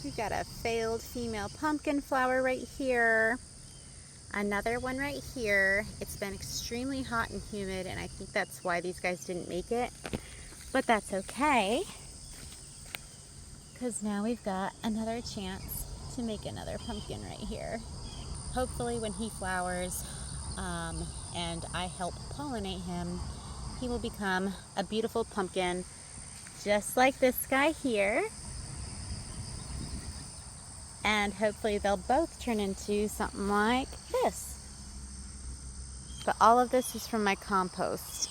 We've got a failed female pumpkin flower right here. Another one right here. It's been extremely hot and humid, and I think that's why these guys didn't make it. But that's okay, because now we've got another chance to make another pumpkin right here. Hopefully when he flowers and I help pollinate him, he will become a beautiful pumpkin just like this guy here. And hopefully they'll both turn into something like this. But all of this is from my compost.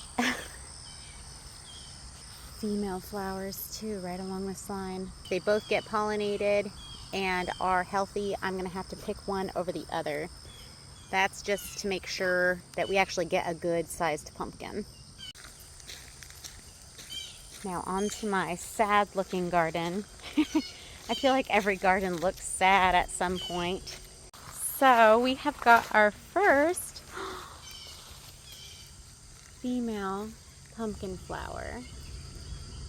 Female flowers too, right along this line. They both get pollinated and are healthy. I'm gonna have to pick one over the other. That's just to make sure that we actually get a good sized pumpkin. Now on to my sad looking garden. I feel like every garden looks sad at some point. So we have got our first female pumpkin flower,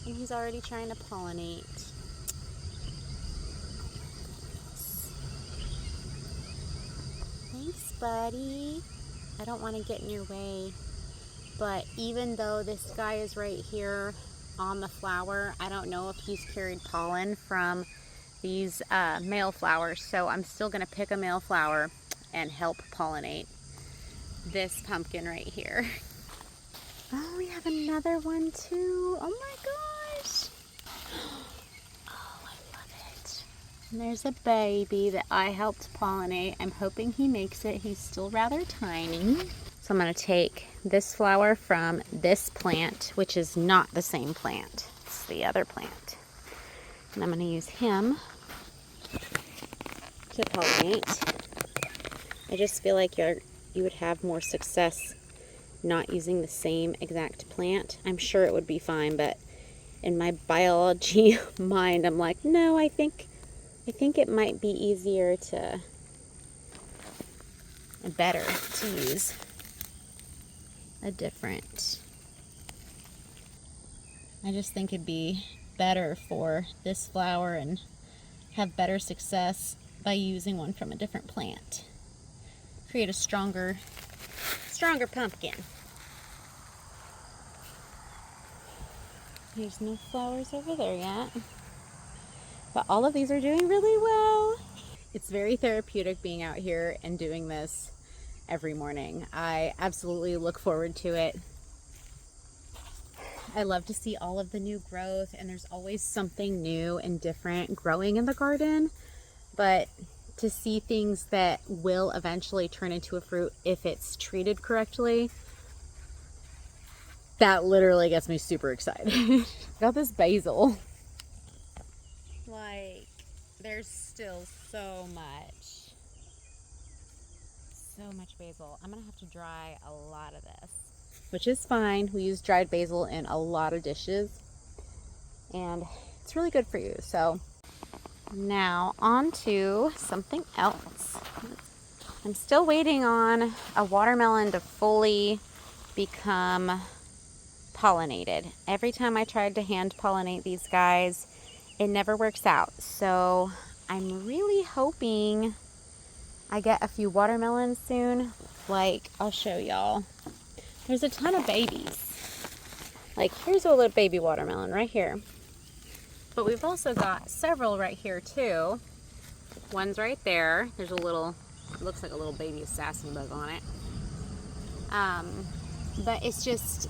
and he's already trying to pollinate. Thanks, buddy. I don't want to get in your way, but even though this guy is right here on the flower, I don't know if he's carried pollen from these male flowers, so I'm still going to pick a male flower and help pollinate this pumpkin right here. Oh, we have another one too. Oh my gosh. Oh, I love it. And there's a baby that I helped pollinate. I'm hoping he makes it. He's still rather tiny. So I'm going to take this flower from this plant, which is not the same plant. It's the other plant. And I'm going to use him to pollinate. I just feel like you would have more success not using the same exact plant. I'm sure it would be fine, but in my biology mind, I'm like, no, I think it might be easier to, and better to use a different. I just think it'd be better for this flower and have better success by using one from a different plant. Create a stronger pumpkin. There's no flowers over there yet, but all of these are doing really well. It's very therapeutic being out here and doing this every morning. I absolutely look forward to it. I love to see all of the new growth, and there's always something new and different growing in the garden, but to see things that will eventually turn into a fruit if it's treated correctly, that literally gets me super excited. Got this basil. Like, there's still so much basil. I'm gonna have to dry a lot of this, which is fine. We use dried basil in a lot of dishes, and it's really good for you. So now on to something else. I'm still waiting on a watermelon to fully become pollinated. Every time I tried to hand pollinate these guys, it never works out. So I'm really hoping I get a few watermelons soon. Like, I'll show y'all. There's a ton of babies. Like, here's a little baby watermelon right here. But we've also got several right here too. One's right there. There's a little, it looks like a little baby assassin bug on it. But it's just,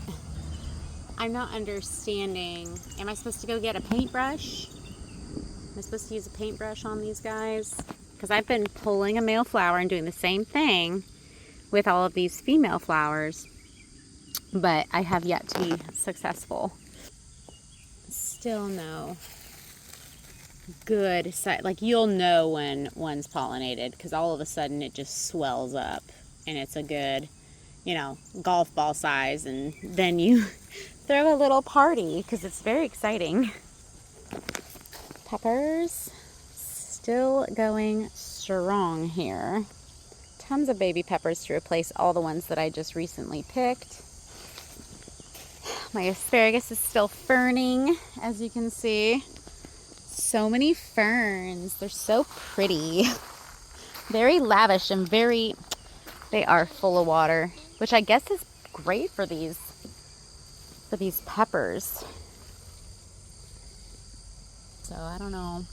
I'm not understanding. Am I supposed to go get a paintbrush? Am I supposed to use a paintbrush on these guys? Because I've been pulling a male flower and doing the same thing with all of these female flowers, but I have yet to be successful. Still no good sight. Like, you'll know when one's pollinated because all of a sudden it just swells up and it's a good, golf ball size, and then you throw a little party because it's very exciting. Peppers still going strong here. Tons of baby peppers to replace all the ones that I just recently picked. My asparagus is still ferning, as you can see. So many ferns. They're so pretty. Very lavish and they are full of water, which I guess is great for these peppers. So I don't know.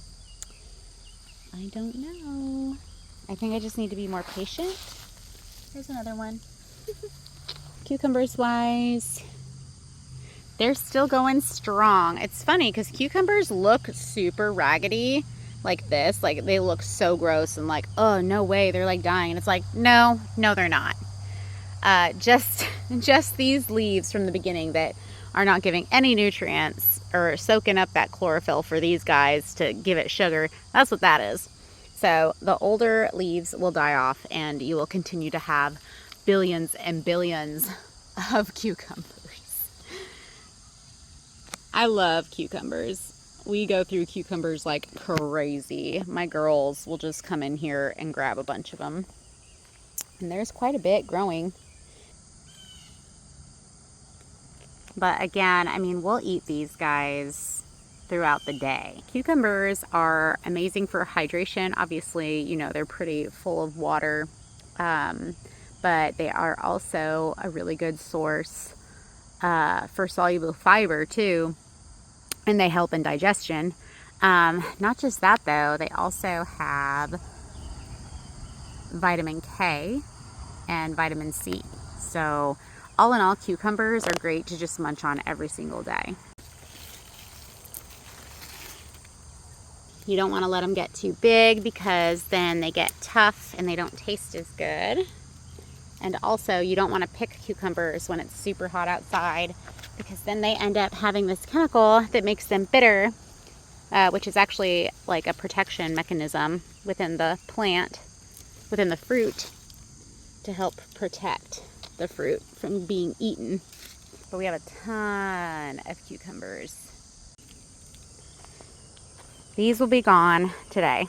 I don't know. I think I just need to be more patient. There's another one. Cucumbers wise, they're still going strong. It's funny because cucumbers look super raggedy like this. Like they look so gross and like, oh, no way, they're like dying. And it's like, no, they're not. Just these leaves from the beginning that are not giving any nutrients or soaking up that chlorophyll for these guys to give it sugar. That's what that is. So the older leaves will die off and you will continue to have billions and billions of cucumbers. I love cucumbers. We go through cucumbers like crazy. My girls will just come in here and grab a bunch of them. And there's quite a bit growing. But again, I mean, we'll eat these guys throughout the day. Cucumbers are amazing for hydration. Obviously, you know, they're pretty full of water, but they are also a really good source for soluble fiber too, and they help in digestion. Not just that though, they also have vitamin K and vitamin C. So all in all, cucumbers are great to just munch on every single day. You don't want to let them get too big because then they get tough and they don't taste as good. And also you don't want to pick cucumbers when it's super hot outside because then they end up having this chemical that makes them bitter, which is actually like a protection mechanism within the plant, within the fruit, to help protect the fruit from being eaten. But we have a ton of cucumbers. These will be gone today.